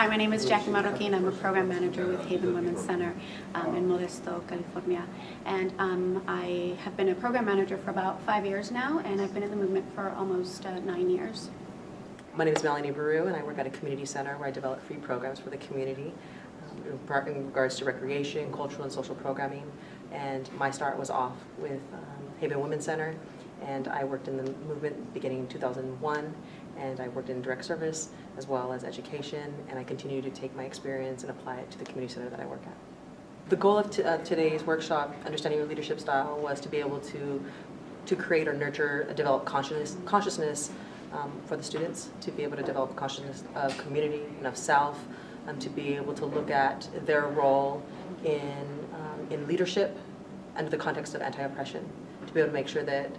Hi, my name is Jacquie Marroquin. I'm a program manager with Haven Women's Center in Modesto, California. And I have been a program manager for about 5 years now, and I've been in the movement for almost 9 years. My name is Melanie Berru, and I work at a community center where I develop free programs for the community in regards to recreation, cultural, and social programming. And my start was off with Haven Women's Center, and I worked in the movement beginning in 2001, and I worked in direct service as well as education, and I continue to take my experience and apply it to the community center that I work at. The goal of today's workshop, Understanding Your Leadership Style, was to be able to create or nurture, develop consciousness for the students, to be able to develop consciousness of community and of self, to be able to look at their role in leadership under the context of anti-oppression, to be able to make sure that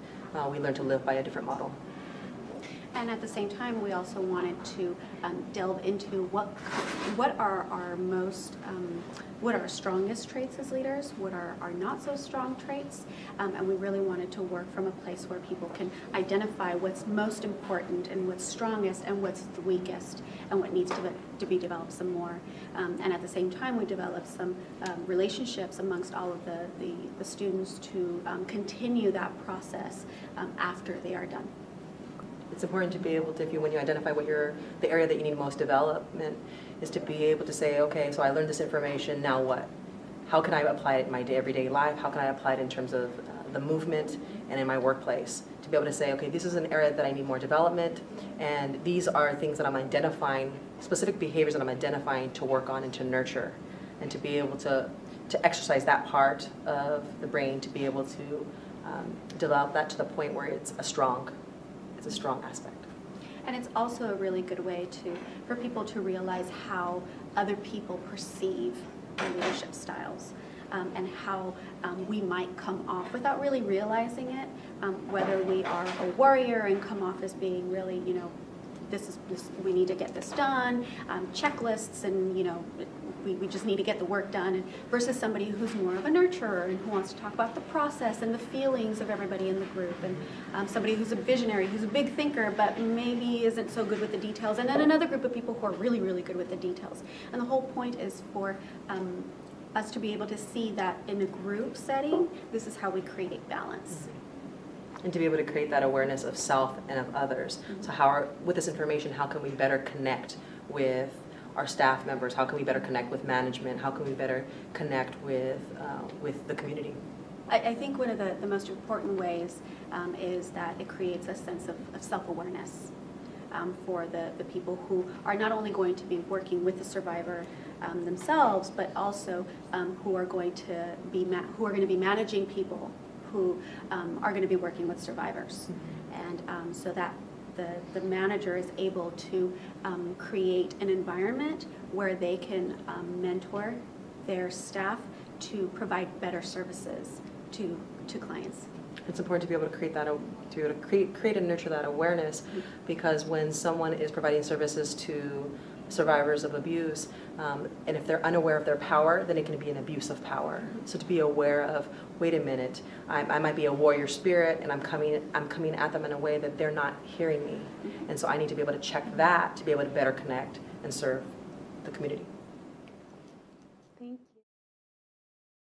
we learn to live by a different model. And at the same time, we also wanted to delve into what are our strongest traits as leaders, what are our not so strong traits, and we really wanted to work from a place where people can identify what's most important and what's strongest and what's the weakest and what needs to be developed some more. And at the same time, we developed some relationships amongst all of the students to continue that process after they are done. It's important to be able to, when you identify what the area that you need most development, is to be able to say, okay, so I learned this information, now what? How can I apply it in my everyday life? How can I apply it in terms of the movement and in my workplace? To be able to say, okay, this is an area that I need more development, and these are things that I'm identifying, specific behaviors that I'm identifying to work on and to nurture, and to be able to exercise that part of the brain, to be able to develop that to the point where it's a strong aspect. And it's also a really good way for people to realize how other people perceive their leadership styles, and how we might come off without really realizing it, whether we are a warrior and come off as being really, we need to get this done, checklists, and we just need to get the work done, and versus somebody who's more of a nurturer and who wants to talk about the process and the feelings of everybody in the group, and somebody who's a visionary, who's a big thinker, but maybe isn't so good with the details, and then another group of people who are really, really good with the details. And the whole point is for us to be able to see that in a group setting, this is how we create balance. And to be able to create that awareness of self and of others. So with this information, how can we better connect with our staff members? How can we better connect with management? How can we better connect with the community? I think one of the most important ways is that it creates a sense of self-awareness for the people who are not only going to be working with the survivor themselves, but also who are going to be managing people who are going to be working with survivors. And so that the manager is able to create an environment where they can mentor their staff to provide better services to clients. It's important to be able to create and nurture that awareness, because when someone is providing services to survivors of abuse, and if they're unaware of their power, then it can be an abuse of power. So to be aware of, wait a minute, I might be a warrior spirit, and I'm coming at them in a way that they're not hearing me, and so I need to be able to check that to be able to better connect and serve the community.